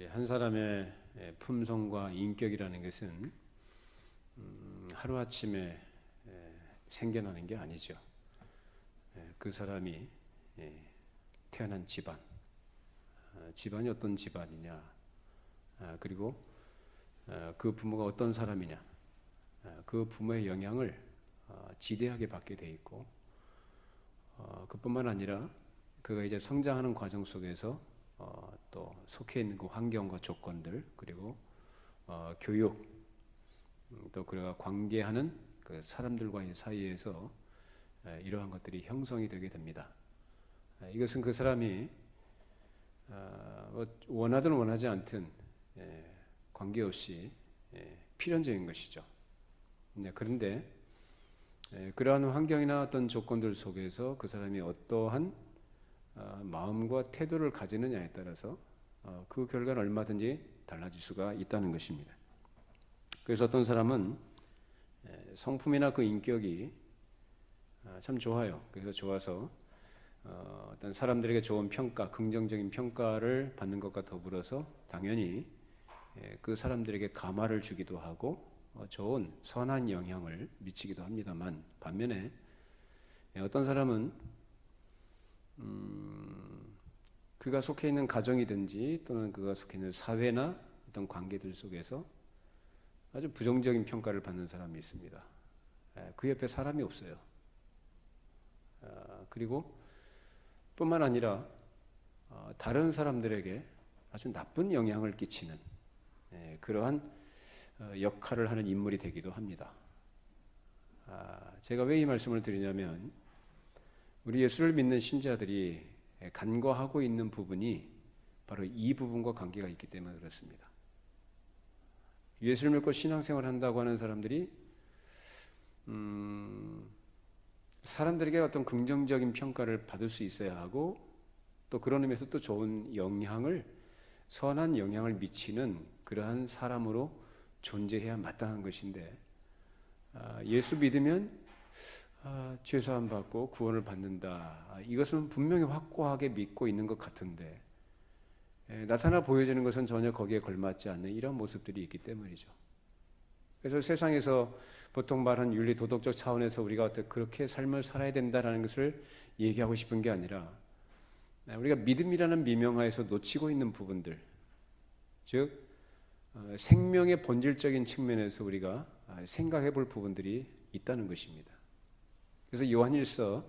한 사람의 품성과 인격이라는 것은 하루아침에 생겨나는 게 아니죠. 그 사람이 태어난 집안이 어떤 집안이냐, 그리고 그 부모가 어떤 사람이냐, 그 부모의 영향을 지대하게 받게 돼 있고, 그뿐만 아니라 그가 이제 성장하는 과정 속에서 또 속해 있는 그 환경과 조건들, 그리고 교육, 또 그가 관계하는 그 사람들과의 사이에서 이러한 것들이 형성이 되게 됩니다. 이것은 그 사람이 원하든 원하지 않든 관계없이 필연적인 것이죠. 그런데 그러한 환경이나 어떤 조건들 속에서 그 사람이 어떠한 마음과 태도를 가지느냐에 따라서 그 결과는 얼마든지 달라질 수가 있다는 것입니다. 그래서 어떤 사람은 성품이나 그 인격이 참 좋아요. 그래서 좋아서 어떤 사람들에게 좋은 평가, 긍정적인 평가를 받는 것과 더불어서 당연히 그 사람들에게 감화를 주기도 하고 좋은 선한 영향을 미치기도 합니다만, 반면에 어떤 사람은 그가 속해 있는 가정이든지 또는 그가 속해 있는 사회나 어떤 관계들 속에서 아주 부정적인 평가를 받는 사람이 있습니다. 그 옆에 사람이 없어요. 그리고 뿐만 아니라 다른 사람들에게 아주 나쁜 영향을 끼치는 그러한 역할을 하는 인물이 되기도 합니다. 제가 왜 이 말씀을 드리냐면, 우리 예수를 믿는 신자들이 간과하고 있는 부분이 바로 이 부분과 관계가 있기 때문에 그렇습니다. 예수를 믿고 신앙생활을 한다고 하는 사람들이 사람들에게 어떤 긍정적인 평가를 받을 수 있어야 하고, 또 그런 의미에서 또 좋은 영향을, 선한 영향을 미치는 그러한 사람으로 존재해야 마땅한 것인데, 예수 믿으면 죄사함 받고 구원을 받는다, 이것은 분명히 확고하게 믿고 있는 것 같은데 나타나 보여지는 것은 전혀 거기에 걸맞지 않는 이런 모습들이 있기 때문이죠. 그래서 세상에서 보통 말하는 윤리 도덕적 차원에서 우리가 어떻게 그렇게 삶을 살아야 된다는 것을 얘기하고 싶은 게 아니라, 우리가 믿음이라는 미명하에서 놓치고 있는 부분들, 즉 생명의 본질적인 측면에서 우리가 생각해 볼 부분들이 있다는 것입니다. 그래서 요한일서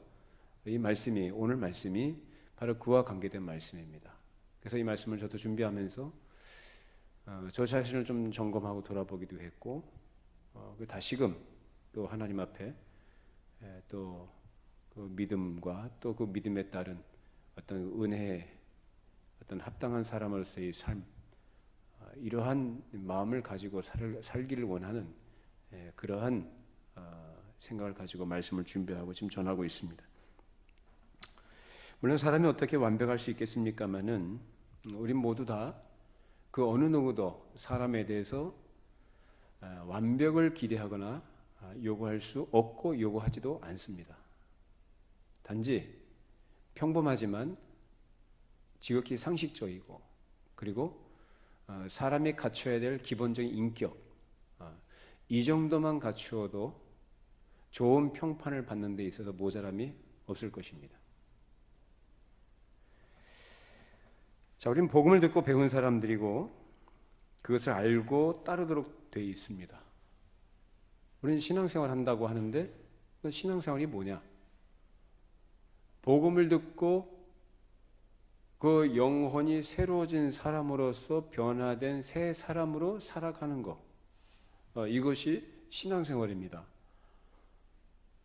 이 말씀이, 오늘 말씀이 바로 그와 관계된 말씀입니다. 그래서 이 말씀을 저도 준비하면서 저 자신을 좀 점검하고 돌아보기도 했고, 다시금 또 하나님 앞에 또 그 믿음과 또 그 믿음에 따른 어떤 은혜의 어떤 합당한 사람으로서의 삶, 이러한 마음을 가지고 살기를 원하는 그러한 생각을 가지고 말씀을 준비하고 지금 전하고 있습니다. 물론 사람이 어떻게 완벽할 수 있겠습니까마는, 우린 모두 다 그 어느 누구도 사람에 대해서 완벽을 기대하거나 요구할 수 없고 요구하지도 않습니다. 단지 평범하지만 지극히 상식적이고, 그리고 사람이 갖춰야 될 기본적인 인격, 이 정도만 갖추어도 좋은 평판을 받는 데 있어서 모자람이 없을 것입니다. 자, 우리는 복음을 듣고 배운 사람들이고 그것을 알고 따르도록 되어 있습니다. 우리는 신앙생활 한다고 하는데 그 신앙생활이 뭐냐? 복음을 듣고 그 영혼이 새로워진 사람으로서 변화된 새 사람으로 살아가는 것, 이것이 신앙생활입니다.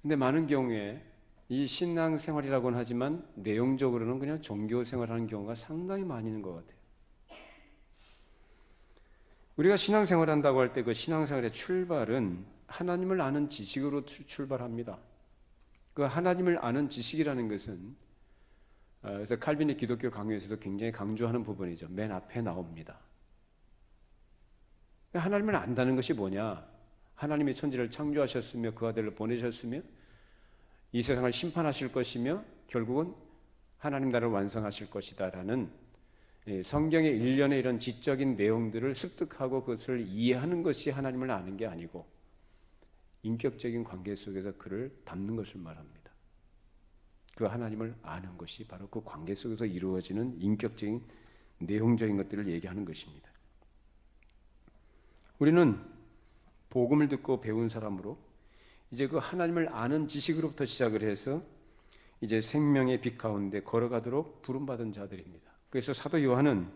근데 많은 경우에 이 신앙생활이라고는 하지만 내용적으로는 그냥 종교생활하는 경우가 상당히 많이 있는 것 같아요. 우리가 신앙생활한다고 할 때 그 신앙생활의 출발은 하나님을 아는 지식으로 출발합니다. 그 하나님을 아는 지식이라는 것은, 그래서 칼빈의 기독교 강요에서도 굉장히 강조하는 부분이죠. 맨 앞에 나옵니다. 하나님을 안다는 것이 뭐냐? 하나님이 천지를 창조하셨으며 그 아들을 보내셨으며 이 세상을 심판하실 것이며 결국은 하나님 나라를 완성하실 것이다라는 성경의 일련의 이런 지적인 내용들을 습득하고 그것을 이해하는 것이 하나님을 아는 게 아니고 인격적인 관계 속에서 그를 담는 것을 말합니다. 그 하나님을 아는 것이 바로 그 관계 속에서 이루어지는 인격적인 내용적인 것들을 얘기하는 것입니다. 우리는 복음을 듣고 배운 사람으로 이제 그 하나님을 아는 지식으로부터 시작을 해서 이제 생명의 빛 가운데 걸어가도록 부름받은 자들입니다. 그래서 사도 요한은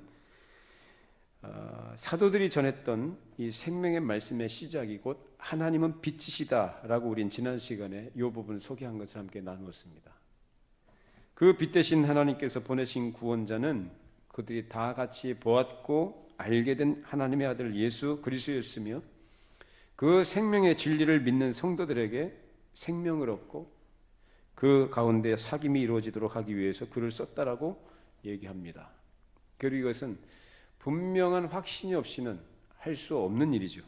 사도들이 전했던 이 생명의 말씀의 시작이 곧 하나님은 빛이시다라고 우린 지난 시간에 이 부분을 소개한 것을 함께 나누었습니다. 그 빛 대신 하나님께서 보내신 구원자는 그들이 다 같이 보았고 알게 된 하나님의 아들 예수 그리스도였으며 그 생명의 진리를 믿는 성도들에게 생명을 얻고 그 가운데 사귐이 이루어지도록 하기 위해서 그를 썼다라고 얘기합니다. 그리고 이것은 분명한 확신이 없이는 할 수 없는 일이죠.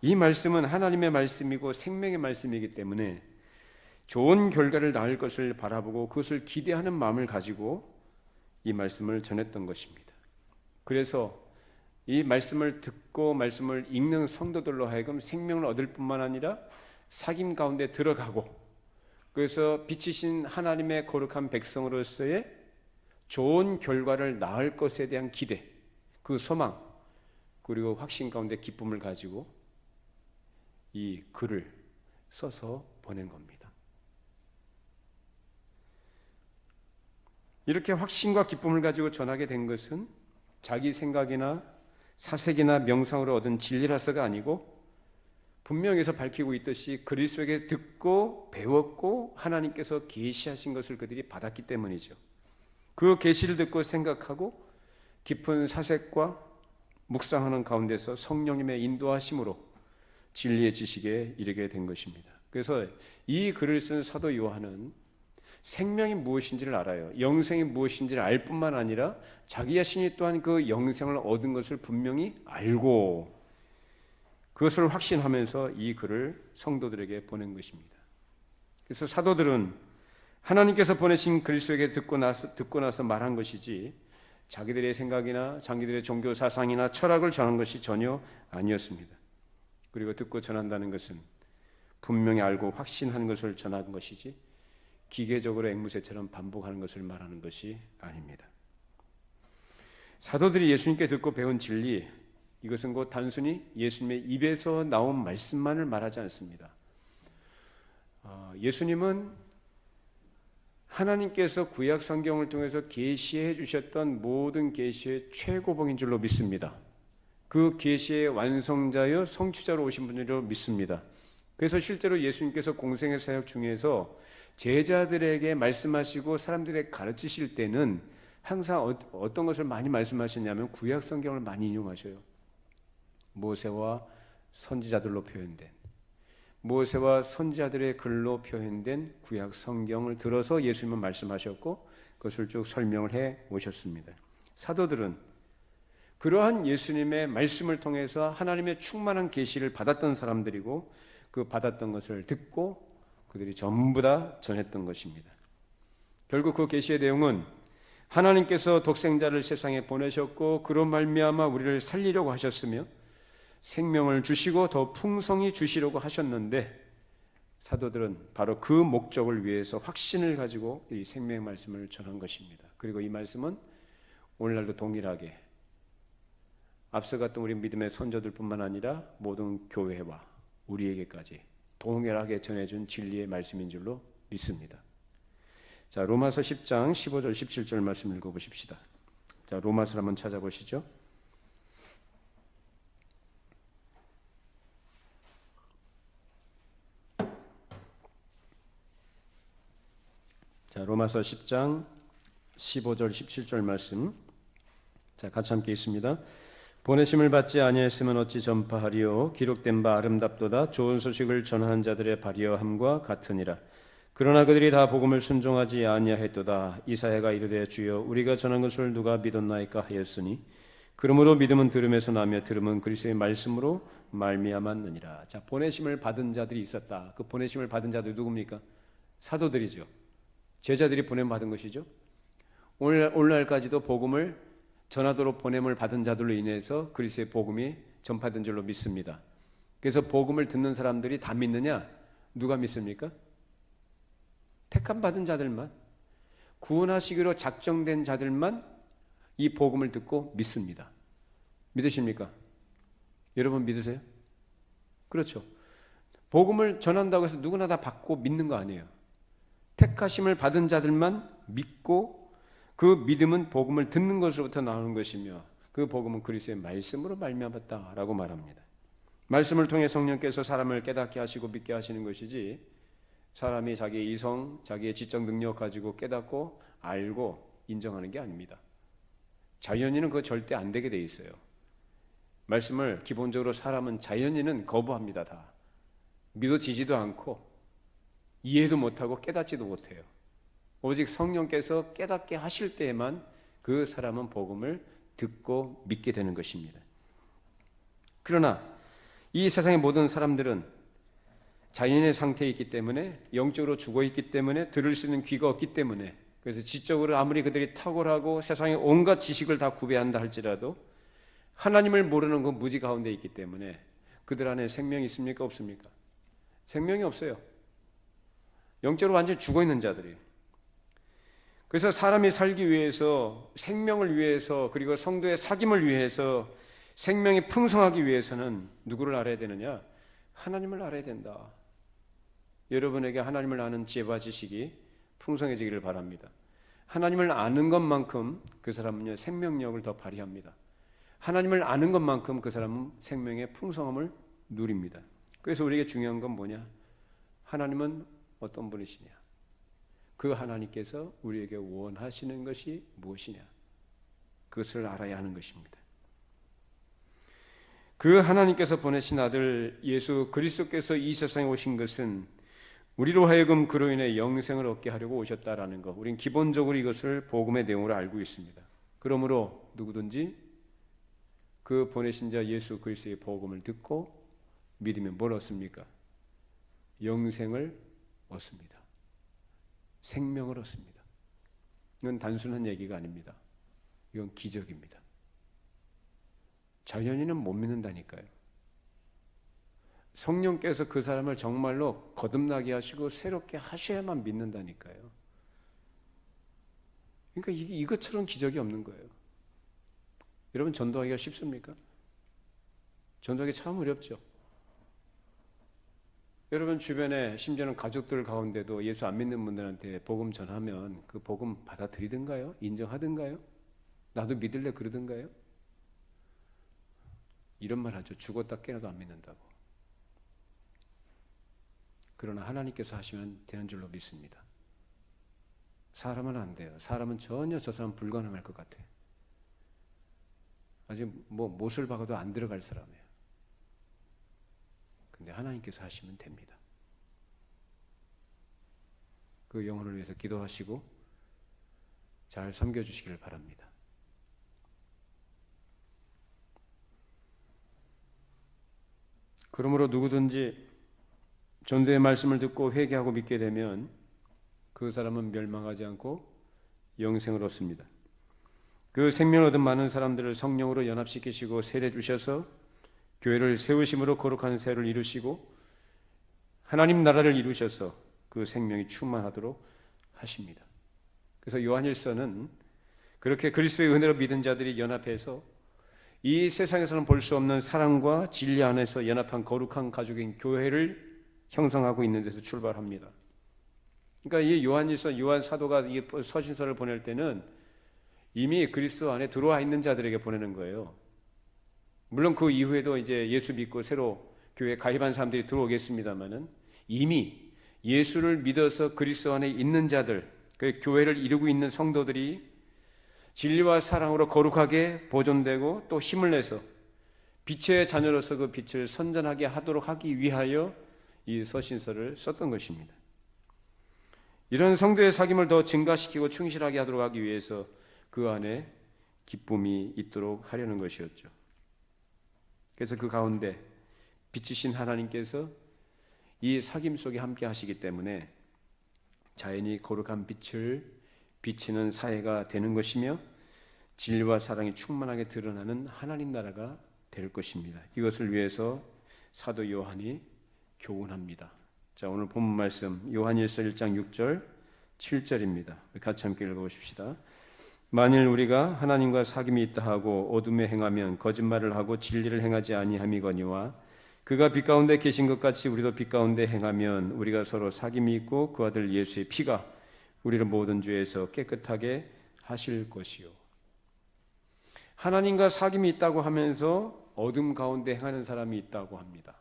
이 말씀은 하나님의 말씀이고 생명의 말씀이기 때문에 좋은 결과를 낳을 것을 바라보고 그것을 기대하는 마음을 가지고 이 말씀을 전했던 것입니다. 그래서 이 말씀을 듣고 말씀을 읽는 성도들로 하여금 생명을 얻을 뿐만 아니라 사귐 가운데 들어가고 그래서 빛이신 하나님의 거룩한 백성으로서의 좋은 결과를 낳을 것에 대한 기대, 그 소망, 그리고 확신 가운데 기쁨을 가지고 이 글을 써서 보낸 겁니다. 이렇게 확신과 기쁨을 가지고 전하게 된 것은 자기 생각이나 사색이나 명상으로 얻은 진리라서가 아니고 분명해서 밝히고 있듯이 그리스도에게 듣고 배웠고 하나님께서 계시하신 것을 그들이 받았기 때문이죠. 그 계시를 듣고 생각하고 깊은 사색과 묵상하는 가운데서 성령님의 인도하심으로 진리의 지식에 이르게 된 것입니다. 그래서 이 글을 쓴 사도 요한은 생명이 무엇인지를 알아요. 영생이 무엇인지를 알 뿐만 아니라 자기 자신이 또한 그 영생을 얻은 것을 분명히 알고 그것을 확신하면서 이 글을 성도들에게 보낸 것입니다. 그래서 사도들은 하나님께서 보내신 그리스도에게 듣고 나서 말한 것이지 자기들의 생각이나 자기들의 종교 사상이나 철학을 전한 것이 전혀 아니었습니다. 그리고 듣고 전한다는 것은 분명히 알고 확신한 것을 전한 것이지 기계적으로 앵무새처럼 반복하는 것을 말하는 것이 아닙니다. 사도들이 예수님께 듣고 배운 진리, 이것은 곧 단순히 예수님의 입에서 나온 말씀만을 말하지 않습니다. 예수님은 하나님께서 구약 성경을 통해서 계시해 주셨던 모든 계시의 최고봉인 줄로 믿습니다. 그 계시의 완성자여 성취자로 오신 분으로 믿습니다. 그래서 실제로 예수님께서 공생의 사역 중에서 제자들에게 말씀하시고 사람들에게 가르치실 때는 항상 어떤 것을 많이 말씀하셨냐면 구약 성경을 많이 인용하셔요. 모세와 선지자들로 표현된 모세와 선지자들의 글로 표현된 구약 성경을 들어서 예수님은 말씀하셨고 그것을 쭉 설명을 해 오셨습니다. 사도들은 그러한 예수님의 말씀을 통해서 하나님의 충만한 계시를 받았던 사람들이고 그 받았던 것을 듣고 그들이 전부 다 전했던 것입니다. 결국 그 계시의 내용은 하나님께서 독생자를 세상에 보내셨고 그로 말미암아 우리를 살리려고 하셨으며 생명을 주시고 더 풍성히 주시려고 하셨는데 사도들은 바로 그 목적을 위해서 확신을 가지고 이 생명의 말씀을 전한 것입니다. 그리고 이 말씀은 오늘날도 동일하게 앞서갔던 우리 믿음의 선조들뿐만 아니라 모든 교회와 우리에게까지 동일하게 전해준 진리의 말씀인 줄로 믿습니다. 자, 로마서 10장 15절 17절 말씀 읽어보십시다. 자, 로마서를 한번 찾아보시죠. 자, 로마서 10장 15절 17절 말씀. 자, 같이 함께 있습니다. 보내심을 받지 아니했으면 어찌 전파하리요 기록된 바 아름답도다 좋은 소식을 전하는 자들의 발이여함과 같으니라. 그러나 그들이 다 복음을 순종하지 아니하였도다. 이사야가 이르되 주여 우리가 전한 것을 누가 믿었나이까 하였으니 그러므로 믿음은 들음에서 나며 들음은 그리스도의 말씀으로 말미암았느니라. 자, 보내심을 받은 자들이 있었다. 그 보내심을 받은 자들이 누굽니까? 사도들이죠. 제자들이 보냄받은 것이죠. 오늘날까지도 복음을 전하도록 보냄을 받은 자들로 인해서 그리스도의 복음이 전파된 줄로 믿습니다. 그래서 복음을 듣는 사람들이 다 믿느냐? 누가 믿습니까? 택함 받은 자들만, 구원하시기로 작정된 자들만 이 복음을 듣고 믿습니다. 믿으십니까? 여러분 믿으세요? 그렇죠. 복음을 전한다고 해서 누구나 다 받고 믿는 거 아니에요. 택하심을 받은 자들만 믿고, 그 믿음은 복음을 듣는 것으로부터 나오는 것이며 그 복음은 그리스도의 말씀으로 말미암았다라고 말합니다. 말씀을 통해 성령께서 사람을 깨닫게 하시고 믿게 하시는 것이지, 사람이 자기의 이성, 자기의 지적 능력 가지고 깨닫고 알고 인정하는 게 아닙니다. 자연인은 그거 절대 안 되게 돼 있어요. 말씀을 기본적으로 사람은, 자연인은 거부합니다. 다 믿어지지도 않고 이해도 못하고 깨닫지도 못해요. 오직 성령께서 깨닫게 하실 때에만 그 사람은 복음을 듣고 믿게 되는 것입니다. 그러나 이 세상의 모든 사람들은 자연의 상태에 있기 때문에, 영적으로 죽어 있기 때문에, 들을 수 있는 귀가 없기 때문에, 그래서 지적으로 아무리 그들이 탁월하고 세상의 온갖 지식을 다 구배한다 할지라도 하나님을 모르는 그 무지 가운데 있기 때문에 그들 안에 생명이 있습니까? 없습니까? 생명이 없어요. 영적으로 완전히 죽어 있는 자들이에요. 그래서 사람이 살기 위해서, 생명을 위해서, 그리고 성도의 사귐을 위해서, 생명이 풍성하기 위해서는 누구를 알아야 되느냐? 하나님을 알아야 된다. 여러분에게 하나님을 아는 지혜와 지식이 풍성해지기를 바랍니다. 하나님을 아는 것만큼 그 사람은 생명력을 더 발휘합니다. 하나님을 아는 것만큼 그 사람은 생명의 풍성함을 누립니다. 그래서 우리에게 중요한 건 뭐냐? 하나님은 어떤 분이시냐? 그 하나님께서 우리에게 원하시는 것이 무엇이냐? 그것을 알아야 하는 것입니다. 그 하나님께서 보내신 아들 예수 그리스도께서 이 세상에 오신 것은 우리로 하여금 그로 인해 영생을 얻게 하려고 오셨다라는 것, 우린 기본적으로 이것을 복음의 내용으로 알고 있습니다. 그러므로 누구든지 그 보내신 자 예수 그리스도의 복음을 듣고 믿으면 뭘 얻습니까? 영생을 얻습니다. 생명을 얻습니다. 이건 단순한 얘기가 아닙니다. 이건 기적입니다. 자연인은 못 믿는다니까요. 성령께서 그 사람을 정말로 거듭나게 하시고 새롭게 하셔야만 믿는다니까요. 그러니까 이것처럼 기적이 없는 거예요. 여러분, 전도하기가 쉽습니까? 전도하기 참 어렵죠. 여러분 주변에, 심지어는 가족들 가운데도 예수 안 믿는 분들한테 복음 전하면 그 복음 받아들이든가요? 인정하든가요? 나도 믿을래 그러든가요? 이런 말 하죠. 죽었다 깨어나도 안 믿는다고. 그러나 하나님께서 하시면 되는 줄로 믿습니다. 사람은 안 돼요. 사람은 전혀 저 사람 불가능할 것 같아요. 아직 못을 박아도 안 들어갈 사람이에요. 근데 하나님께서 하시면 됩니다. 그 영혼을 위해서 기도하시고 잘 섬겨주시기를 바랍니다. 그러므로 누구든지 전도의 말씀을 듣고 회개하고 믿게 되면 그 사람은 멸망하지 않고 영생을 얻습니다. 그 생명을 얻은 많은 사람들을 성령으로 연합시키시고 세례 주셔서 교회를 세우심으로 거룩한 세를 이루시고 하나님 나라를 이루셔서 그 생명이 충만하도록 하십니다. 그래서 요한일서는 그렇게 그리스도의 은혜로 믿은 자들이 연합해서 이 세상에서는 볼 수 없는 사랑과 진리 안에서 연합한 거룩한 가족인 교회를 형성하고 있는 데서 출발합니다. 그러니까 이 요한일서, 요한 사도가 이 서신서를 보낼 때는 이미 그리스도 안에 들어와 있는 자들에게 보내는 거예요. 물론 그 이후에도 이제 예수 믿고 새로 교회에 가입한 사람들이 들어오겠습니다만은 이미 예수를 믿어서 그리스도 안에 있는 자들, 그 교회를 이루고 있는 성도들이 진리와 사랑으로 거룩하게 보존되고 또 힘을 내서 빛의 자녀로서 그 빛을 선전하게 하도록 하기 위하여 이 서신서를 썼던 것입니다. 이런 성도의 사귐을 더 증가시키고 충실하게 하도록 하기 위해서 그 안에 기쁨이 있도록 하려는 것이었죠. 그래서 그 가운데 빛이신 하나님께서 이 사귐 속에 함께 하시기 때문에 자연히 거룩한 빛을 비치는 사회가 되는 것이며 진리와 사랑이 충만하게 드러나는 하나님 나라가 될 것입니다. 이것을 위해서 사도 요한이 교훈합니다. 자, 오늘 본문 말씀 요한일서 1장 6절 7절입니다. 같이 함께 읽어보십시다. 만일 우리가 하나님과 사귐이 있다 하고 어둠에 행하면 거짓말을 하고 진리를 행하지 아니함이거니와 그가 빛 가운데 계신 것 같이 우리도 빛 가운데 행하면 우리가 서로 사귐이 있고 그 아들 예수의 피가 우리를 모든 죄에서 깨끗하게 하실 것이요. 하나님과 사귐이 있다고 하면서 어둠 가운데 행하는 사람이 있다고 합니다.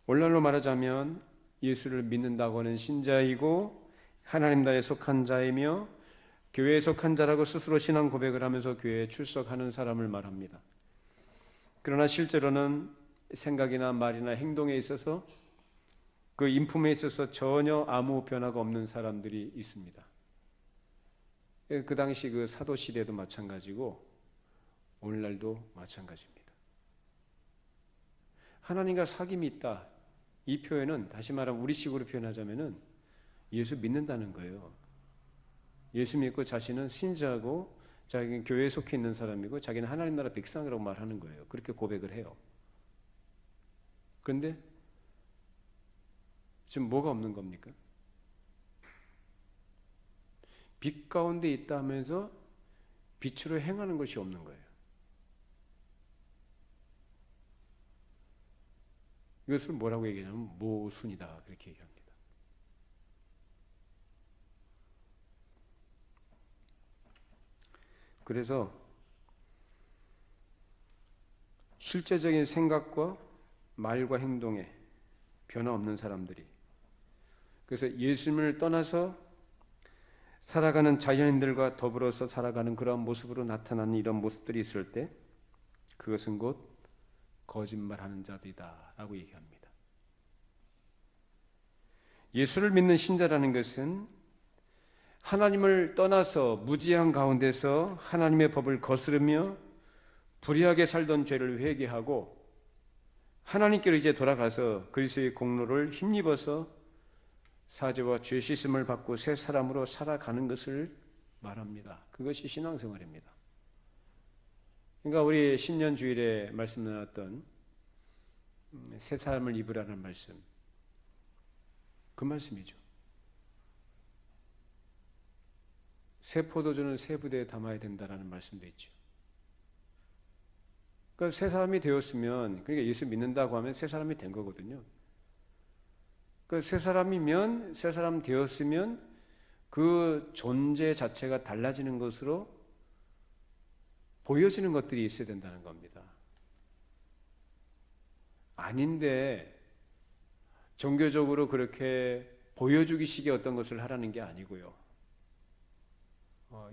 오늘날로 말하자면 예수를 믿는다고 하는 신자이고 하나님 나라에 속한 자이며 교회에 속한 자라고 스스로 신앙 고백을 하면서 교회에 출석하는 사람을 말합니다. 그러나 실제로는 생각이나 말이나 행동에 있어서 그 인품에 있어서 전혀 아무 변화가 없는 사람들이 있습니다. 그 당시 그 사도 시대도 마찬가지고 오늘날도 마찬가지입니다. 하나님과 사귐이 있다. 이 표현은 다시 말하면 우리식으로 표현하자면은 예수 믿는다는 거예요. 예수 믿고 자신은 신자고 자기는 교회에 속해 있는 사람이고 자기는 하나님 나라 백성이라고 말하는 거예요. 그렇게 고백을 해요. 그런데 지금 뭐가 없는 겁니까? 빛 가운데 있다 하면서 빛으로 행하는 것이 없는 거예요. 이것을 뭐라고 얘기하냐면 모순이다 그렇게 얘기합니다. 그래서 실제적인 생각과 말과 행동에 변화 없는 사람들이, 그래서 예수님을 떠나서 살아가는 자연인들과 더불어서 살아가는 그러한 모습으로 나타나는 이런 모습들이 있을 때 그것은 곧 거짓말하는 자들이다 라고 얘기합니다. 예수를 믿는 신자라는 것은 하나님을 떠나서 무지한 가운데서 하나님의 법을 거스르며 불의하게 살던 죄를 회개하고 하나님께로 이제 돌아가서 그리스도의 공로를 힘입어서 사죄와 죄 씻음을 받고 새 사람으로 살아가는 것을 말합니다. 그것이 신앙생활입니다. 그러니까 우리 신년주일에 말씀 나눴던 새 사람을 입으라는 말씀, 그 말씀이죠. 새 포도주는 새 부대에 담아야 된다는 말씀도 있죠. 그러니까 새 사람이 되었으면, 그러니까 예수 믿는다고 하면 새 사람이 된 거거든요. 그 새 사람이면, 새 사람 되었으면 그 존재 자체가 달라지는 것으로 보여지는 것들이 있어야 된다는 겁니다. 아닌데 종교적으로 그렇게 보여주기식의 어떤 것을 하라는 게 아니고요.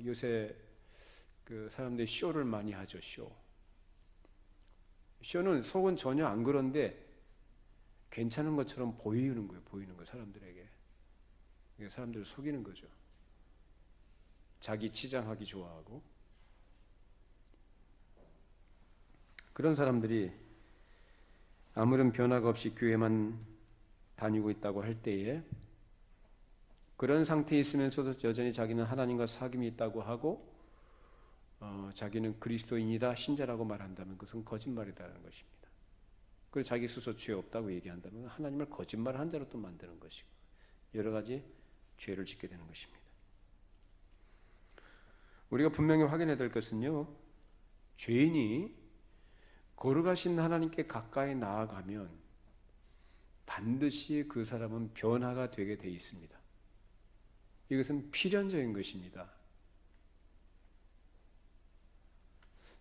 요새 그 사람들이 쇼를 많이 하죠. 쇼는 속은 전혀 안 그런데 괜찮은 것처럼 보이는 거예요. 보이는 거 사람들에게. 사람들을 속이는 거죠. 자기 치장하기 좋아하고. 그런 사람들이 아무런 변화가 없이 교회만 다니고 있다고 할 때에 그런 상태에 있으면서도 여전히 자기는 하나님과 사귐이 있다고 하고 자기는 그리스도인이다, 신자라고 말한다면 그것은 거짓말이라는 것입니다. 그리고 자기 스스로 죄 없다고 얘기한다면 하나님을 거짓말한 자로 또 만드는 것이고 여러 가지 죄를 짓게 되는 것입니다. 우리가 분명히 확인해야 될 것은요, 죄인이 거룩하신 하나님께 가까이 나아가면 반드시 그 사람은 변화가 되게 돼 있습니다. 이것은 필연적인 것입니다.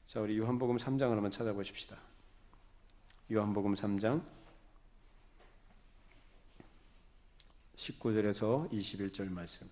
자, 우리 요한복음 3장을 한번 찾아보십시다. 요한복음 3장 19절에서 21절 말씀.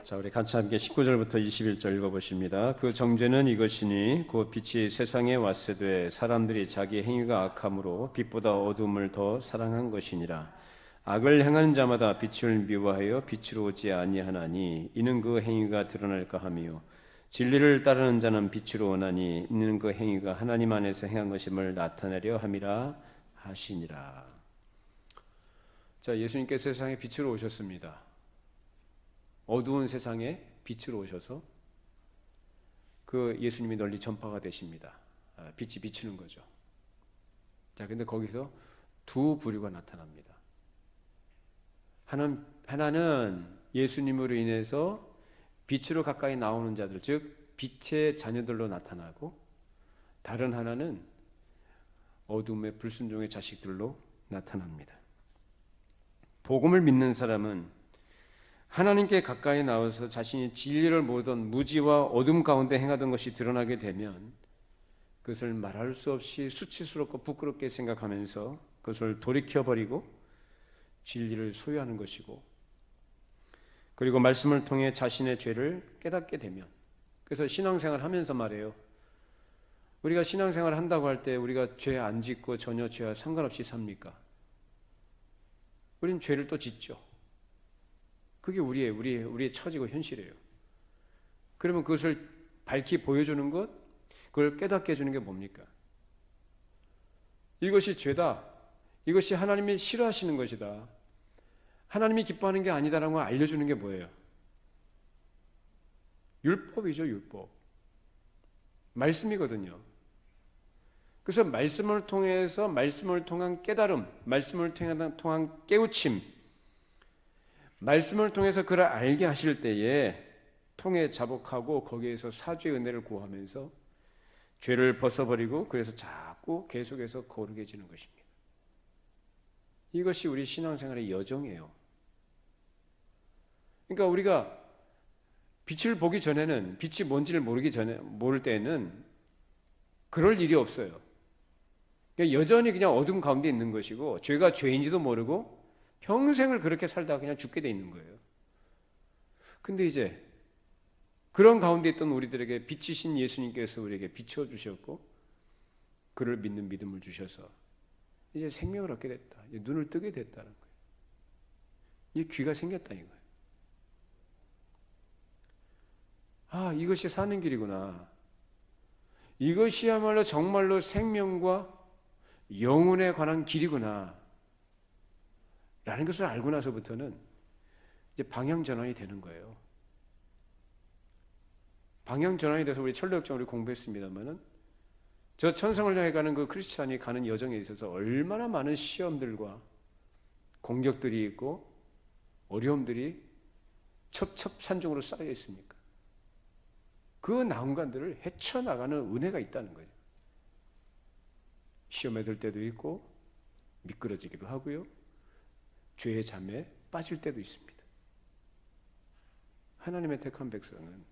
자, 우리 같이 함께 19절부터 21절 읽어보십니다. 그 정죄는 이것이니 곧 빛이 세상에 왔으되 사람들이 자기 행위가 악함으로 빛보다 어둠을 더 사랑한 것이니라. 악을 행하는 자마다 빛을 미워하여 빛으로 오지 아니하나니 이는 그 행위가 드러날까 하며 진리를 따르는 자는 빛으로 원하니 있는 그 행위가 하나님 안에서 행한 것임을 나타내려 함이라 하시니라. 자, 예수님께서 세상에 빛으로 오셨습니다. 어두운 세상에 빛으로 오셔서 그 예수님이 널리 전파가 되십니다. 빛이 비추는 거죠. 자, 근데 거기서 두 부류가 나타납니다. 하나는 예수님으로 인해서 빛으로 가까이 나오는 자들, 즉 빛의 자녀들로 나타나고, 다른 하나는 어둠의 불순종의 자식들로 나타납니다. 복음을 믿는 사람은 하나님께 가까이 나와서 자신이 진리를 모르던 무지와 어둠 가운데 행하던 것이 드러나게 되면 그것을 말할 수 없이 수치스럽고 부끄럽게 생각하면서 그것을 돌이켜버리고 진리를 소유하는 것이고, 그리고 말씀을 통해 자신의 죄를 깨닫게 되면, 그래서 신앙생활 하면서 말해요. 우리가 신앙생활 한다고 할 때 우리가 죄 안 짓고 전혀 죄와 상관없이 삽니까? 우린 죄를 또 짓죠. 그게 우리의 처지고 현실이에요. 그러면 그것을 밝히 보여주는 것, 그걸 깨닫게 해주는 게 뭡니까? 이것이 죄다. 이것이 하나님이 싫어하시는 것이다. 하나님이 기뻐하는 게 아니다라는 걸 알려주는 게 뭐예요? 율법이죠, 율법. 말씀이거든요. 그래서 말씀을 통해서 말씀을 통한 깨달음, 말씀을 통한 깨우침, 말씀을 통해서 그를 알게 하실 때에 통해 자복하고 거기에서 사죄의 은혜를 구하면서 죄를 벗어버리고 그래서 자꾸 계속해서 거룩해지는 것입니다. 이것이 우리 신앙생활의 여정이에요. 그러니까 우리가 빛을 보기 전에는, 빛이 뭔지를 모를 때는 그럴 일이 없어요. 그러니까 여전히 그냥 어둠 가운데 있는 것이고, 죄가 죄인지도 모르고 평생을 그렇게 살다가 그냥 죽게 돼 있는 거예요. 근데 이제 그런 가운데 있던 우리들에게 빛이신 예수님께서 우리에게 비춰주셨고 그를 믿는 믿음을 주셔서 이제 생명을 얻게 됐다. 눈을 뜨게 됐다는 거예요. 이제 귀가 생겼다 이거예요. 아, 이것이 사는 길이구나. 이것이야말로 정말로 생명과 영혼에 관한 길이구나 라는 것을 알고 나서부터는 이제 방향 전환이 되는 거예요. 방향 전환이 돼서 우리 철로역정을 공부했습니다만은, 저 천성을 향해 가는 그 크리스찬이 가는 여정에 있어서 얼마나 많은 시험들과 공격들이 있고 어려움들이 첩첩산중으로 쌓여 있습니까? 그 난관들을 헤쳐나가는 은혜가 있다는 거예요. 시험에 들 때도 있고 미끄러지기도 하고요, 죄의 잠에 빠질 때도 있습니다. 하나님의 택한 백성은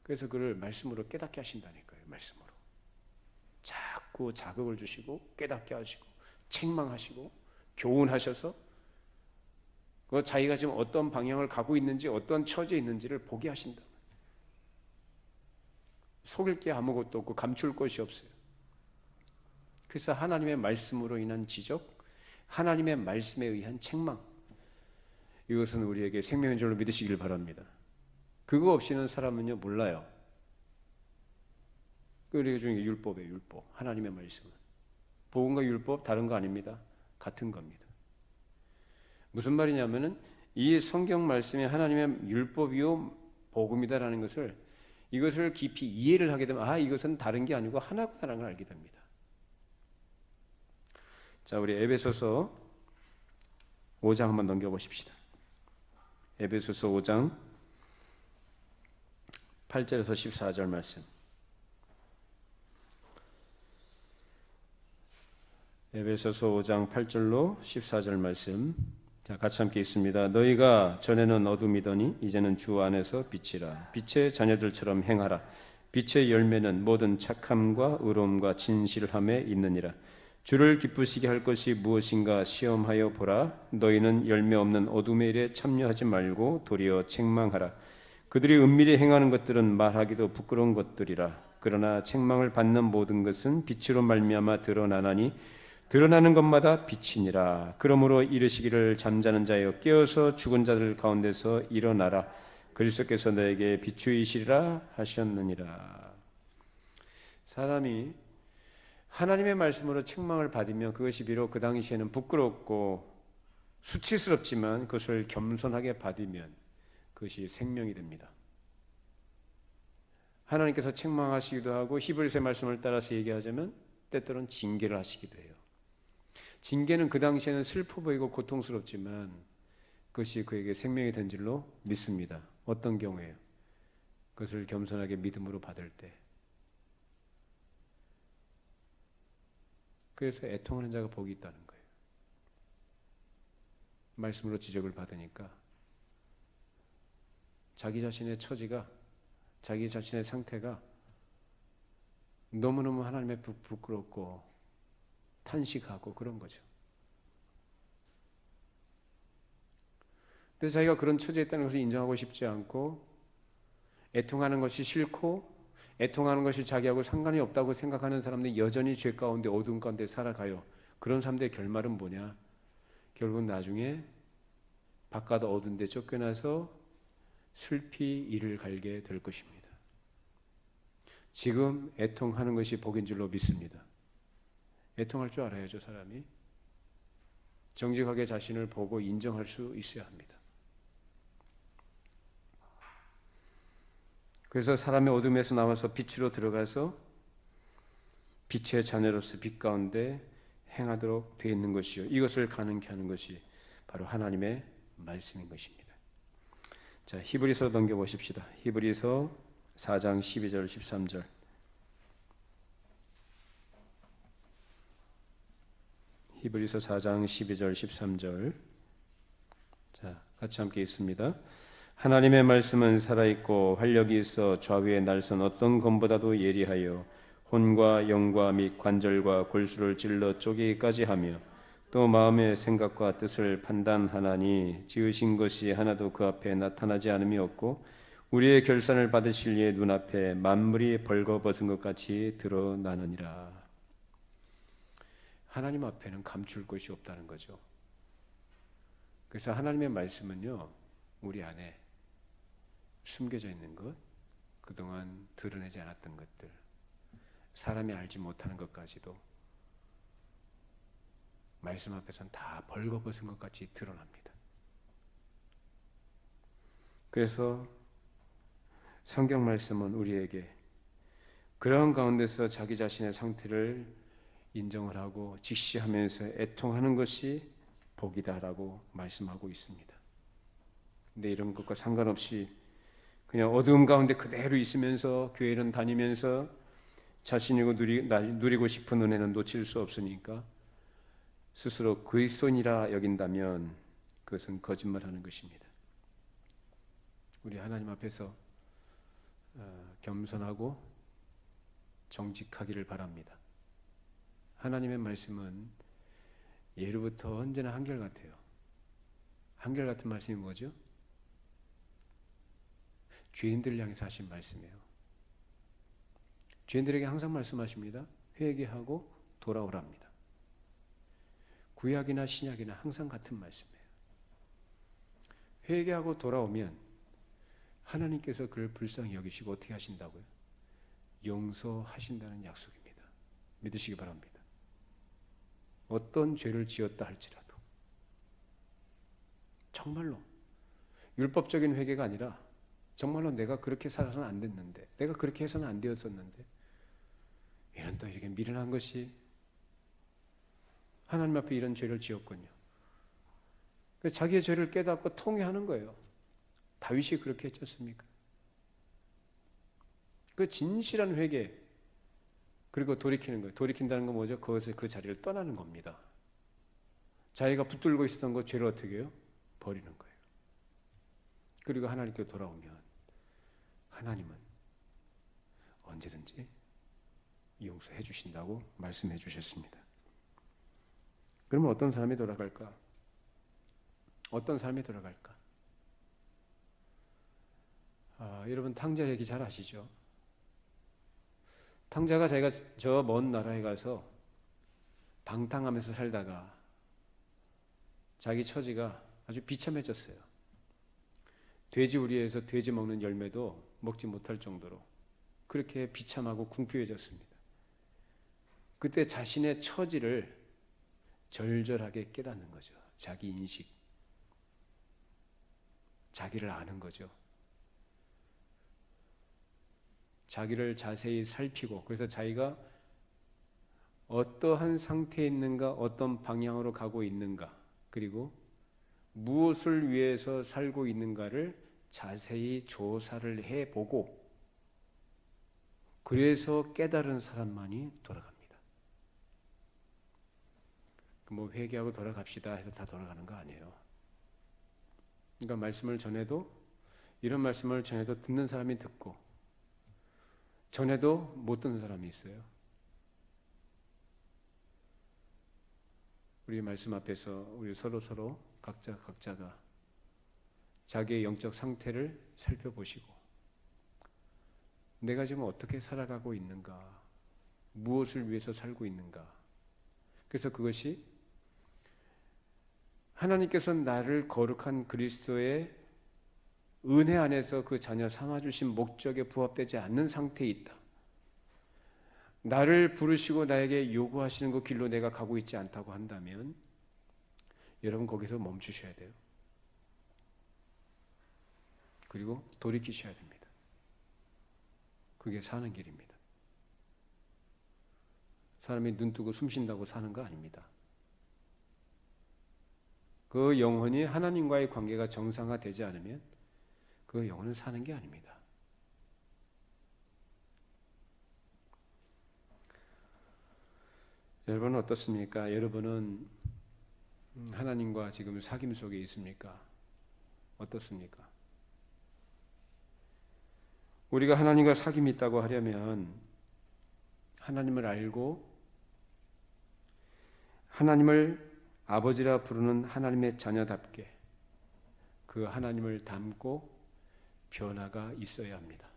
그래서 그를 말씀으로 깨닫게 하신다니까요. 말씀으로 자꾸 자극을 주시고 깨닫게 하시고 책망하시고 교훈하셔서 그 자기가 지금 어떤 방향을 가고 있는지, 어떤 처지에 있는지를 보게 하신다. 속일 게 아무것도 없고 감출 것이 없어요. 그래서 하나님의 말씀으로 인한 지적, 하나님의 말씀에 의한 책망, 이것은 우리에게 생명인 줄로 믿으시길 바랍니다. 그거 없이는 사람은요 몰라요. 우리가 중에 율법이에요. 율법, 하나님의 말씀은. 복음과 율법 다른 거 아닙니다. 같은 겁니다. 무슨 말이냐면은 이 성경 말씀이 하나님의 율법이요 복음이다라는 것을, 이것을 깊이 이해를 하게 되면, 아, 이것은 다른 게 아니고 하나구나라는 걸 알게 됩니다. 자, 우리 에베소서 5장 한번 넘겨보십시다. 에베소서 5장 8절에서 14절 말씀. 에베소서 5장 8절로 14절 말씀. 자, 같이 함께 읽습니다. 너희가 전에는 어둠이더니 이제는 주 안에서 빛이라. 빛의 자녀들처럼 행하라. 빛의 열매는 모든 착함과 의로움과 진실함에 있느니라. 주를 기쁘시게 할 것이 무엇인가 시험하여 보라. 너희는 열매 없는 어둠의 일에 참여하지 말고 도리어 책망하라. 그들이 은밀히 행하는 것들은 말하기도 부끄러운 것들이라. 그러나 책망을 받는 모든 것은 빛으로 말미암아 드러나나니 드러나는 것마다 빛이니라. 그러므로 이르시기를 잠자는 자여 깨어서 죽은 자들 가운데서 일어나라. 그리스도께서 너에게 비추이시리라 하셨느니라. 사람이 하나님의 말씀으로 책망을 받으면 그것이 비록 그 당시에는 부끄럽고 수치스럽지만 그것을 겸손하게 받으면 그것이 생명이 됩니다. 하나님께서 책망하시기도 하고 히브리서의 말씀을 따라서 얘기하자면 때때로는 징계를 하시기도 해요. 징계는 그 당시에는 슬퍼 보이고 고통스럽지만 그것이 그에게 생명이 된 줄로 믿습니다. 어떤 경우에요? 그것을 겸손하게 믿음으로 받을 때. 그래서 애통하는 자가 복이 있다는 거예요. 말씀으로 지적을 받으니까 자기 자신의 처지가, 자기 자신의 상태가 너무너무 하나님의 부끄럽고 탄식하고 그런 거죠. 근데 자기가 그런 처지에 있다는 것을 인정하고 싶지 않고 애통하는 것이 싫고 애통하는 것이 자기하고 상관이 없다고 생각하는 사람들이 여전히 죄 가운데 어두운 가운데 살아가요. 그런 사람들의 결말은 뭐냐? 결국 나중에 바깥 어두운 데 쫓겨나서 슬피 이를 갈게 될 것입니다. 지금 애통하는 것이 복인 줄로 믿습니다. 애통할 줄 알아야죠, 사람이. 정직하게 자신을 보고 인정할 수 있어야 합니다. 그래서 사람의 어둠에서 나와서 빛으로 들어가서 빛의 자녀로서 빛 가운데 행하도록 되어 있는 것이요, 이것을 가능케 하는 것이 바로 하나님의 말씀인 것입니다. 자, 히브리서 넘겨보십시다. 히브리서 4장 12절 13절. 히브리서 4장 12절 13절. 자, 같이 함께 읽습니다. 하나님의 말씀은 살아있고 활력이 있어 좌위에 날선 어떤 검보다도 예리하여 혼과 영과 및 관절과 골수를 찔러 쪼개기까지 하며 또 마음의 생각과 뜻을 판단하나니 지으신 것이 하나도 그 앞에 나타나지 않음이 없고 우리의 결산을 받으실 이의 눈앞에 만물이 벌거벗은 것 같이 드러나느니라. 하나님 앞에는 감출 것이 없다는 거죠. 그래서 하나님의 말씀은요, 우리 안에 숨겨져 있는 것, 그동안 드러내지 않았던 것들, 사람이 알지 못하는 것까지도 말씀 앞에서는 다 벌거벗은 것 같이 드러납니다. 그래서 성경 말씀은 우리에게 그런 가운데서 자기 자신의 상태를 인정을 하고 직시하면서 애통하는 것이 복이다라고 말씀하고 있습니다. 근데 이런 것과 상관없이 그냥 어두움 가운데 그대로 있으면서 교회는 다니면서 자신이고 누리고 싶은 은혜는 놓칠 수 없으니까 스스로 그리스도인이라 여긴다면 그것은 거짓말하는 것입니다. 우리 하나님 앞에서 겸손하고 정직하기를 바랍니다. 하나님의 말씀은 예로부터 언제나 한결같아요. 한결같은 말씀이 뭐죠? 죄인들을 향해서 하신 말씀이에요. 죄인들에게 항상 말씀하십니다. 회개하고 돌아오랍니다. 구약이나 신약이나 항상 같은 말씀이에요. 회개하고 돌아오면 하나님께서 그를 불쌍히 여기시고 어떻게 하신다고요? 용서하신다는 약속입니다. 믿으시기 바랍니다. 어떤 죄를 지었다 할지라도 정말로 율법적인 회개가 아니라 정말로 내가 그렇게 살아서는 안 됐는데, 내가 그렇게 해서는 안 되었었는데, 이런 또 이렇게 미련한 것이 하나님 앞에 이런 죄를 지었군요. 자기의 죄를 깨닫고 통회하는 거예요. 다윗이 그렇게 했었습니까? 그 진실한 회개, 그리고 돌이키는 거예요. 돌이킨다는 건 뭐죠? 그것을 그 자리를 떠나는 겁니다. 자기가 붙들고 있었던 것 죄를 어떻게 해요? 버리는 거예요. 그리고 하나님께 돌아오면 하나님은 언제든지 용서해 주신다고 말씀해 주셨습니다. 그러면 어떤 사람이 돌아갈까? 어떤 사람이 돌아갈까? 여러분 탕자 얘기 잘 아시죠? 탕자가 자기가 저 먼 나라에 가서 방탕하면서 살다가 자기 처지가 아주 비참해졌어요. 돼지 우리에서 돼지 먹는 열매도 먹지 못할 정도로 그렇게 비참하고 궁핍해졌습니다. 그때 자신의 처지를 절절하게 깨닫는 거죠. 자기 인식, 자기를 아는 거죠. 자기를 자세히 살피고, 그래서 자기가 어떠한 상태에 있는가, 어떤 방향으로 가고 있는가, 그리고 무엇을 위해서 살고 있는가를 자세히 조사를 해보고, 그래서 깨달은 사람만이 돌아갑니다. 뭐 회개하고 돌아갑시다 해서 다 돌아가는 거 아니에요. 그러니까 말씀을 전해도, 이런 말씀을 전해도 듣는 사람이 듣고 전해도 못 듣는 사람이 있어요. 우리 말씀 앞에서 우리 서로 각자가 자기의 영적 상태를 살펴보시고, 내가 지금 어떻게 살아가고 있는가, 무엇을 위해서 살고 있는가. 그래서 그것이 하나님께서 나를 거룩한 그리스도의 은혜 안에서 그 자녀 삼아주신 목적에 부합되지 않는 상태에 있다, 나를 부르시고 나에게 요구하시는 그 길로 내가 가고 있지 않다고 한다면 여러분 거기서 멈추셔야 돼요. 그리고 돌이키셔야 됩니다. 그게 사는 길입니다. 사람이 눈 뜨고 숨 쉰다고 사는 거 아닙니다. 그 영혼이 하나님과의 관계가 정상화되지 않으면 그 영혼은 사는 게 아닙니다. 여러분은 어떻습니까? 여러분은 하나님과 지금 사귐 속에 있습니까? 어떻습니까? 우리가 하나님과 사귐이 있다고 하려면 하나님을 알고 하나님을 아버지라 부르는 하나님의 자녀답게 그 하나님을 닮고 변화가 있어야 합니다.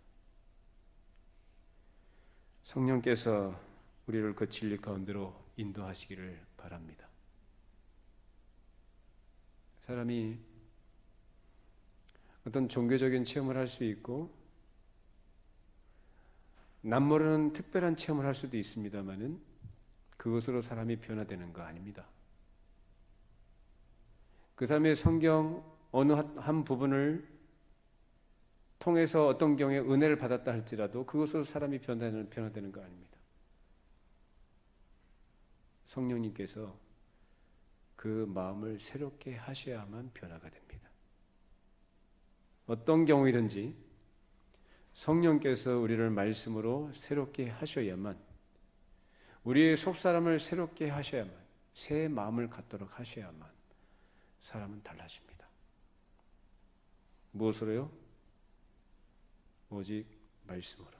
성령께서 우리를 그 진리 가운데로 인도하시기를 바랍니다. 사람이 어떤 종교적인 체험을 할 수 있고 남모르는 특별한 체험을 할 수도 있습니다만은 그것으로 사람이 변화되는 거 아닙니다. 그 사람의 성경 어느 한 부분을 통해서 어떤 경우에 은혜를 받았다 할지라도 그것으로 사람이 변화되는 거 아닙니다. 성령님께서 그 마음을 새롭게 하셔야만 변화가 됩니다. 어떤 경우이든지 성령께서 우리를 말씀으로 새롭게 하셔야만, 우리의 속사람을 새롭게 하셔야만, 새 마음을 갖도록 하셔야만 사람은 달라집니다. 무엇으로요? 오직 말씀으로.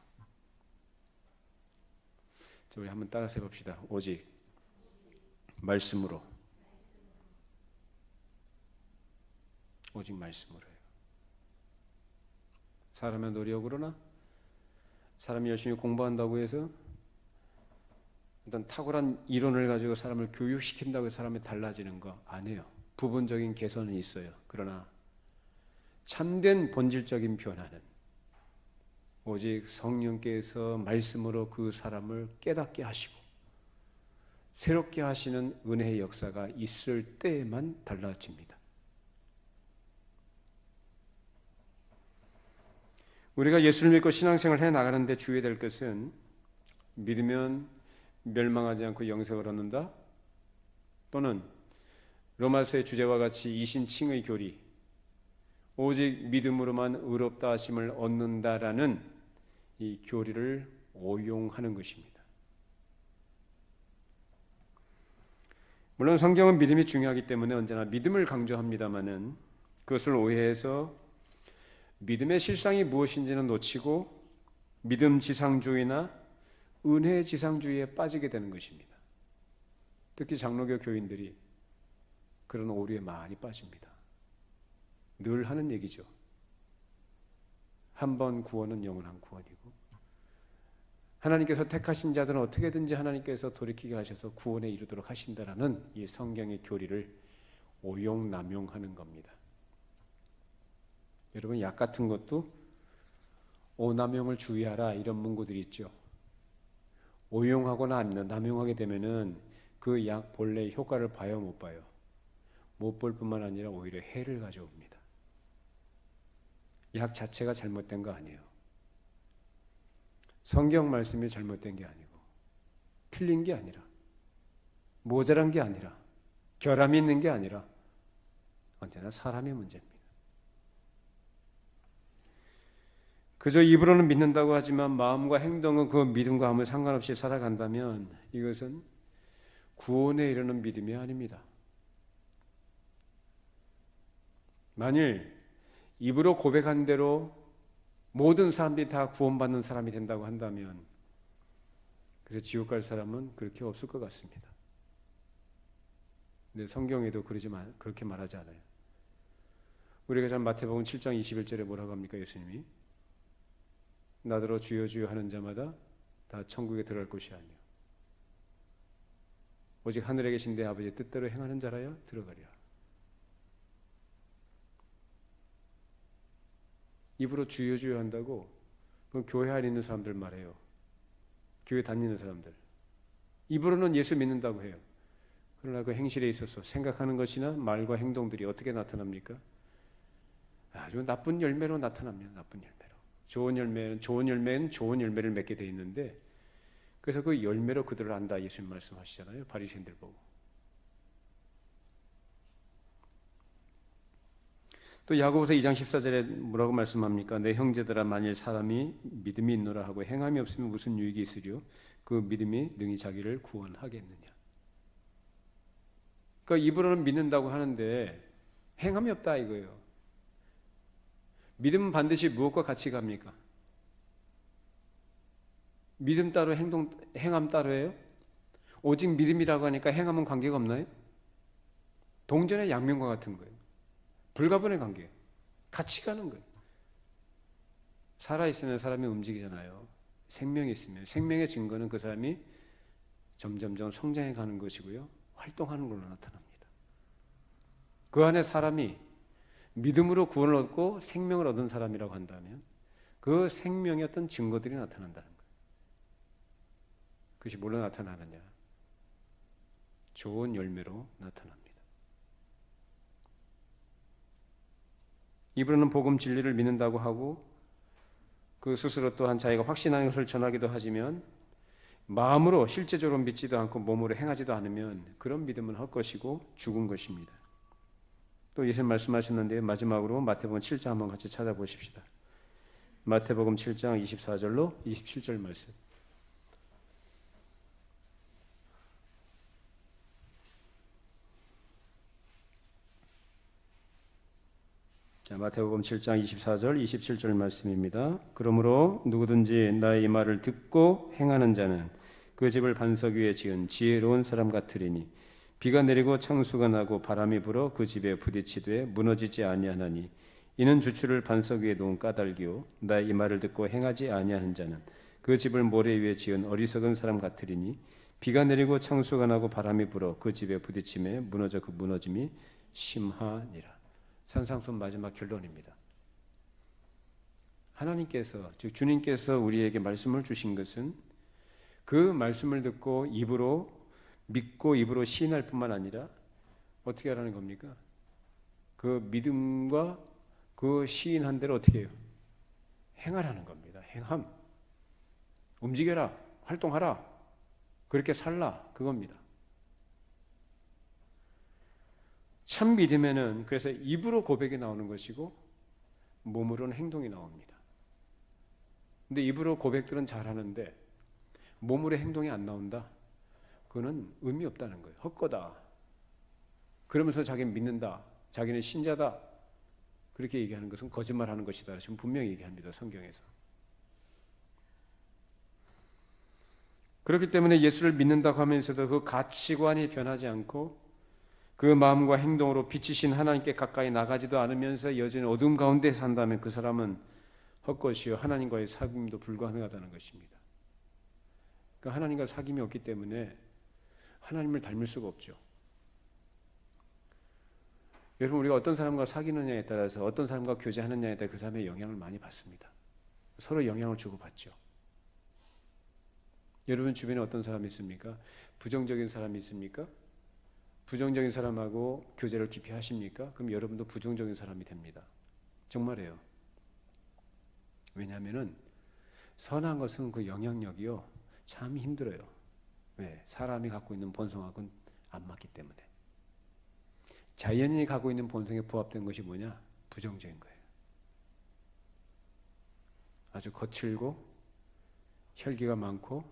자, 우리 한번 따라서 해봅시다. 오직 말씀으로. 오직 말씀으로요. 사람의 노력으로나 사람이 열심히 공부한다고 해서 어떤 탁월한 이론을 가지고 사람을 교육시킨다고 해서 사람이 달라지는 거 아니에요. 부분적인 개선은 있어요. 그러나 참된 본질적인 변화는 오직 성령께서 말씀으로 그 사람을 깨닫게 하시고 새롭게 하시는 은혜의 역사가 있을 때에만 달라집니다. 우리가 예수를 믿고 신앙생활을 해나가는데 주의해야 될 것은, 믿으면 멸망하지 않고 영생을 얻는다, 또는 로마서의 주제와 같이 이신칭의 교리, 오직 믿음으로만 의롭다 하심을 얻는다라는 이 교리를 오용하는 것입니다. 물론 성경은 믿음이 중요하기 때문에 언제나 믿음을 강조합니다마는 그것을 오해해서 믿음의 실상이 무엇인지는 놓치고 믿음 지상주의나 은혜 지상주의에 빠지게 되는 것입니다. 특히 장로교 교인들이 그런 오류에 많이 빠집니다. 늘 하는 얘기죠. 한 번 구원은 영원한 구원이고 하나님께서 택하신 자들은 어떻게든지 하나님께서 돌이키게 하셔서 구원에 이르도록 하신다라는 이 성경의 교리를 오용남용하는 겁니다. 여러분, 약 같은 것도 오남용을 주의하라 이런 문구들이 있죠. 오용하거나 아니면 남용하게 되면은 그 약 본래 효과를 봐요, 못 봐요? 못 볼 뿐만 아니라 오히려 해를 가져옵니다. 약 자체가 잘못된 거 아니에요. 성경 말씀이 잘못된 게 아니고 틀린 게 아니라 모자란 게 아니라 결함이 있는 게 아니라 언제나 사람의 문제입니다. 그저 입으로는 믿는다고 하지만 마음과 행동은 그 믿음과 아무 상관없이 살아간다면 이것은 구원에 이르는 믿음이 아닙니다. 만일 입으로 고백한 대로 모든 사람들이 다 구원받는 사람이 된다고 한다면 그래서 지옥 갈 사람은 그렇게 없을 것 같습니다. 근데 성경에도 그렇게 말하지 않아요. 우리가 잘 마태복음 7장 21절에 뭐라고 합니까? 예수님이 나더러 주여 주여 하는 자마다 다 천국에 들어갈 것이 아니요 오직 하늘에 계신 내 아버지의 뜻대로 행하는 자라야 들어가리라. 입으로 주여 주여 한다고 그건 교회 안에 있는 사람들 말해요. 교회 다니는 사람들. 입으로는 예수 믿는다고 해요. 그러나 그 행실에 있어서 생각하는 것이나 말과 행동들이 어떻게 나타납니까? 아주 나쁜 열매로 나타납니다. 나쁜 열매로. 좋은 열매는 좋은 열매를 맺게 돼 있는데 그래서 그 열매로 그들을 안다 예수님 말씀하시잖아요. 바리새인들 보고. 또 야고보서 2장 14절에 뭐라고 말씀합니까? 내 형제들아 만일 사람이 믿음이 있노라 하고 행함이 없으면 무슨 유익이 있으리요? 그 믿음이 능히 자기를 구원하겠느냐. 그러니까 입으로는 믿는다고 하는데 행함이 없다 이거예요. 믿음은 반드시 무엇과 같이 갑니까? 믿음 따로 행함 따로예요? 오직 믿음이라고 하니까 행함은 관계가 없나요? 동전의 양면과 같은 거예요. 불가분의 관계예요. 같이 가는 거예요. 살아있으면 사람이 움직이잖아요. 생명이 있으면. 생명의 증거는 그 사람이 점점점 성장해 가는 것이고요. 활동하는 걸로 나타납니다. 그 안에 사람이 믿음으로 구원을 얻고 생명을 얻은 사람이라고 한다면 그 생명의 어떤 증거들이 나타난다는 거예요. 그것이 뭘로 나타나느냐? 좋은 열매로 나타납니다. 입으로는 복음 진리를 믿는다고 하고 그 스스로 또한 자기가 확신하는 것을 전하기도 하지만 마음으로 실제적으로 믿지도 않고 몸으로 행하지도 않으면 그런 믿음은 헛것이고 죽은 것입니다. 또 예수님 말씀하셨는데 마지막으로 마태복음 7장 한번 같이 찾아보십시다. 마태복음 7장 24절로 27절 말씀. 자, 마태복음 7장 24절 27절 말씀입니다. 그러므로 누구든지 나의 이 말을 듣고 행하는 자는 그 집을 반석 위에 지은 지혜로운 사람 같으리니 비가 내리고 창수가 나고 바람이 불어 그 집에 부딪히되 무너지지 아니하나니 이는 주추를 반석 위에 놓은 까닭이요 나의 이 말을 듣고 행하지 아니하는 자는 그 집을 모래 위에 지은 어리석은 사람 같으리니 비가 내리고 창수가 나고 바람이 불어 그 집에 부딪힘에 무너져 그 무너짐이 심하니라. 산상순 마지막 결론입니다. 하나님께서 즉 주님께서 우리에게 말씀을 주신 것은 그 말씀을 듣고 입으로 믿고 입으로 시인할 뿐만 아니라 어떻게 하라는 겁니까? 그 믿음과 그 시인한 대로 어떻게 해요? 행하라는 겁니다. 행함. 움직여라. 활동하라. 그렇게 살라. 그겁니다. 참 믿음에는 그래서 입으로 고백이 나오는 것이고 몸으로는 행동이 나옵니다. 근데 입으로 고백들은 잘하는데 몸으로 행동이 안 나온다? 그거는 의미 없다는 거예요. 헛거다. 그러면서 자기는 믿는다. 자기는 신자다. 그렇게 얘기하는 것은 거짓말하는 것이다. 지금 분명히 얘기합니다. 성경에서. 그렇기 때문에 예수를 믿는다고 하면서도 그 가치관이 변하지 않고 그 마음과 행동으로 빛이신 하나님께 가까이 나가지도 않으면서 여전히 어둠 가운데 산다면 그 사람은 헛것이요 하나님과의 사귐도 불가능하다는 것입니다. 그러니까 하나님과 사귐이 없기 때문에 하나님을 닮을 수가 없죠. 여러분, 우리가 어떤 사람과 사귀느냐에 따라서, 어떤 사람과 교제하느냐에 따라 그 사람의 영향을 많이 받습니다. 서로 영향을 주고받죠. 여러분 주변에 어떤 사람이 있습니까? 부정적인 사람이 있습니까? 부정적인 사람하고 교제를 깊이 하십니까? 그럼 여러분도 부정적인 사람이 됩니다. 정말이에요. 왜냐하면은 선한 것은 그 영향력이요, 참 힘들어요. 왜? 사람이 갖고 있는 본성하고는 안 맞기 때문에. 자연인이 갖고 있는 본성에 부합된 것이 뭐냐? 부정적인 거예요. 아주 거칠고 혈기가 많고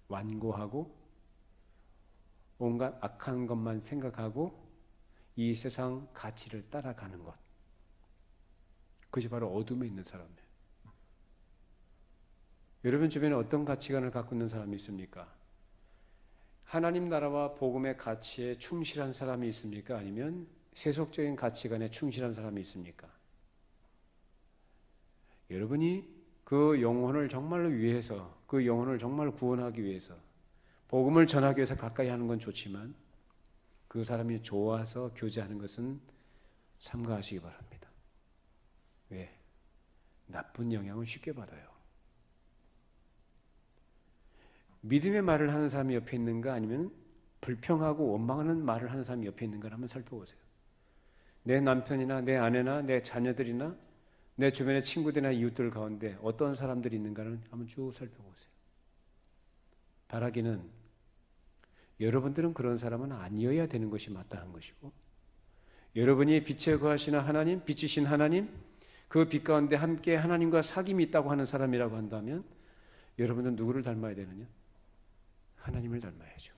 완고하고 온갖 악한 것만 생각하고 이 세상 가치를 따라가는 것. 그것이 바로 어둠에 있는 사람이에요. 여러분 주변에 어떤 가치관을 갖고 있는 사람이 있습니까? 하나님 나라와 복음의 가치에 충실한 사람이 있습니까? 아니면 세속적인 가치관에 충실한 사람이 있습니까? 여러분이 그 영혼을 정말로 위해서, 그 영혼을 정말 구원하기 위해서, 복음을 전하기 위해서 가까이 하는 건 좋지만 그 사람이 좋아서 교제하는 것은 삼가하시기 바랍니다. 왜? 나쁜 영향을 쉽게 받아요. 믿음의 말을 하는 사람이 옆에 있는가, 아니면 불평하고 원망하는 말을 하는 사람이 옆에 있는가를 한번 살펴보세요. 내 남편이나 내 아내나 내 자녀들이나 내 주변의 친구들이나 이웃들 가운데 어떤 사람들이 있는가를 한번 쭉 살펴보세요. 바라기는 여러분들은 그런 사람은 아니어야 되는 것이 마땅한 것이고, 여러분이 빛에 거하시는 하나님, 빛이신 하나님, 그 빛 가운데 함께 하나님과 사귐이 있다고 하는 사람이라고 한다면 여러분은 누구를 닮아야 되느냐? 하나님을 닮아야죠.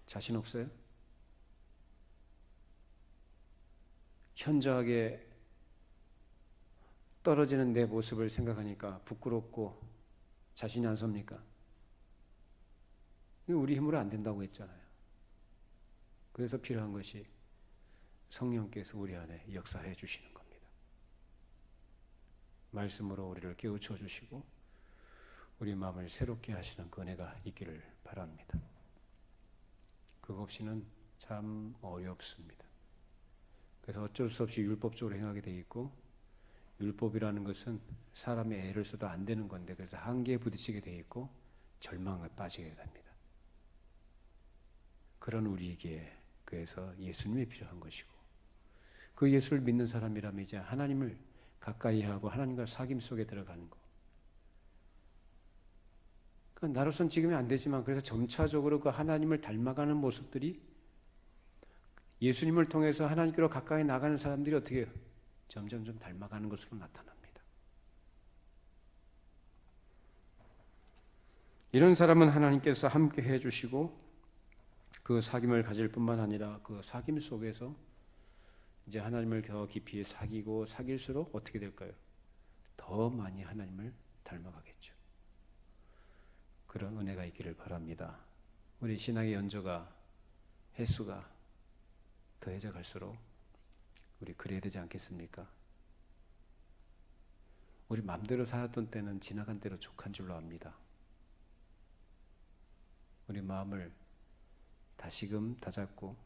자신 없어요? 현저하게 떨어지는 내 모습을 생각하니까 부끄럽고 자신이 안 섭니까? 이거 우리 힘으로 안 된다고 했잖아요. 그래서 필요한 것이 성령께서 우리 안에 역사해 주시는 겁니다. 말씀으로 우리를 깨우쳐 주시고 우리 마음을 새롭게 하시는 그 은혜가 있기를 바랍니다. 그거 없이는 참 어렵습니다. 그래서 어쩔 수 없이 율법적으로 행하게 돼 있고, 율법이라는 것은 사람의 애를 써도 안 되는 건데, 그래서 한계에 부딪히게 돼 있고 절망에 빠지게 됩니다. 그런 우리에게 그래서 예수님이 필요한 것이고, 그 예수를 믿는 사람이라면 이제 하나님을 가까이 하고 하나님과 사귐 속에 들어가는 것. 그러니까 나로서는 지금이 안 되지만, 그래서 점차적으로 그 하나님을 닮아가는 모습들이, 예수님을 통해서 하나님께로 가까이 나가는 사람들이 어떻게 해요? 점점점 닮아가는 것으로 나타납니다. 이런 사람은 하나님께서 함께 해주시고 그 사귐을 가질 뿐만 아니라 그 사귐 속에서 이제 하나님을 더 깊이 사귀고 사귈수록 어떻게 될까요? 더 많이 하나님을 닮아가겠죠. 그런 은혜가 있기를 바랍니다. 우리 신앙의 연조가, 횟수가 더해져 갈수록 우리 그래야 되지 않겠습니까? 우리 마음대로 살았던 때는 지나간 대로 족한 줄로 압니다. 우리 마음을 다시금 다잡고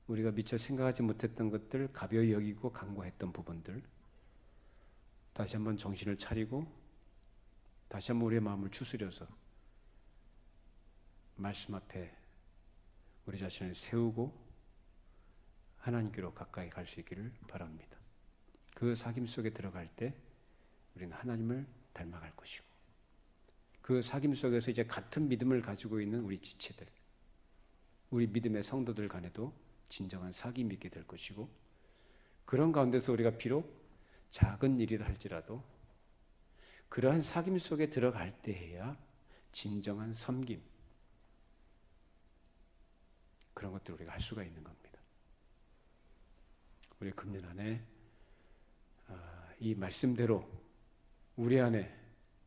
우리가 미처 생각하지 못했던 것들, 가벼이 여기고 간과했던 부분들 다시 한번 정신을 차리고 다시 한번 우리의 마음을 추스려서 말씀 앞에 우리 자신을 세우고 하나님께로 가까이 갈 수 있기를 바랍니다. 그 사귐 속에 들어갈 때 우리는 하나님을 닮아갈 것이고, 그 사귐 속에서 이제 같은 믿음을 가지고 있는 우리 지체들, 우리 믿음의 성도들 간에도 진정한 사귐이 있게 될 것이고, 그런 가운데서 우리가 비록 작은 일이라 할지라도 그러한 사귐 속에 들어갈 때에야 진정한 섬김, 그런 것들을 우리가 할 수가 있는 겁니다. 우리 금년 안에 이 말씀대로 우리 안에,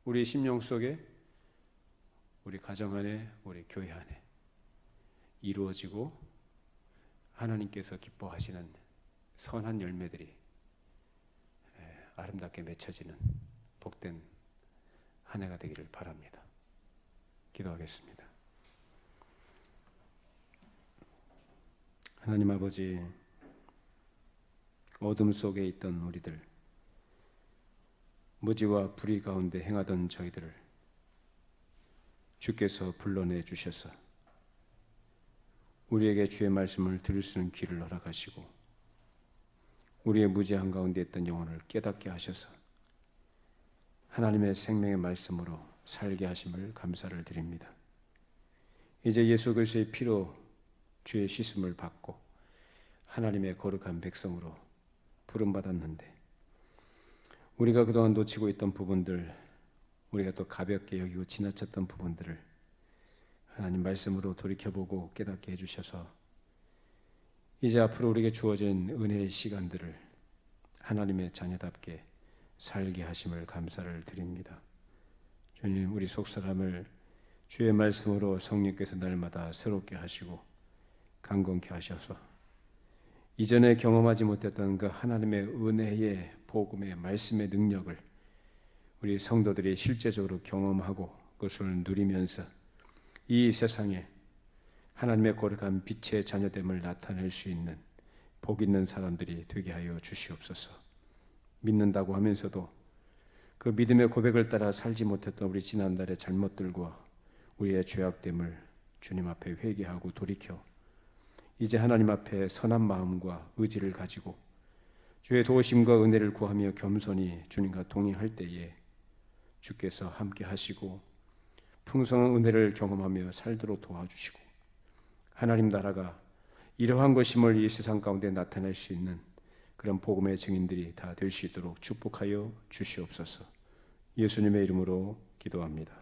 우리 심령 속에, 우리 가정 안에, 우리 교회 안에 이루어지고 하나님께서 기뻐하시는 선한 열매들이 아름답게 맺혀지는 복된 한 해가 되기를 바랍니다. 기도하겠습니다. 하나님 아버지, 어둠 속에 있던 우리들, 무지와 불의 가운데 행하던 저희들을 주께서 불러내 주셔서 우리에게 주의 말씀을 들을 수 있는 귀를 허락하시고 우리의 무지한 가운데 있던 영혼을 깨닫게 하셔서 하나님의 생명의 말씀으로 살게 하심을 감사를 드립니다. 이제 예수 그리스도의 피로 주의 씻음을 받고 하나님의 거룩한 백성으로 부름받았는데 우리가 그동안 놓치고 있던 부분들, 우리가 또 가볍게 여기고 지나쳤던 부분들을 하나님 말씀으로 돌이켜보고 깨닫게 해주셔서 이제 앞으로 우리에게 주어진 은혜의 시간들을 하나님의 자녀답게 살게 하심을 감사를 드립니다. 주님, 우리 속사람을 주의 말씀으로 성령께서 날마다 새롭게 하시고 강건케 하셔서 이전에 경험하지 못했던 그 하나님의 은혜의 복음의 말씀의 능력을 우리 성도들이 실제적으로 경험하고 그것을 누리면서 이 세상에 하나님의 거룩한 빛의 자녀됨을 나타낼 수 있는 복 있는 사람들이 되게 하여 주시옵소서. 믿는다고 하면서도 그 믿음의 고백을 따라 살지 못했던 우리 지난날의 잘못들과 우리의 죄악됨을 주님 앞에 회개하고 돌이켜 이제 하나님 앞에 선한 마음과 의지를 가지고 주의 도우심과 은혜를 구하며 겸손히 주님과 동행할 때에 주께서 함께 하시고 풍성한 은혜를 경험하며 살도록 도와주시고 하나님 나라가 이러한 것임을 이 세상 가운데 나타낼 수 있는 그런 복음의 증인들이 다 될 수 있도록 축복하여 주시옵소서. 예수님의 이름으로 기도합니다.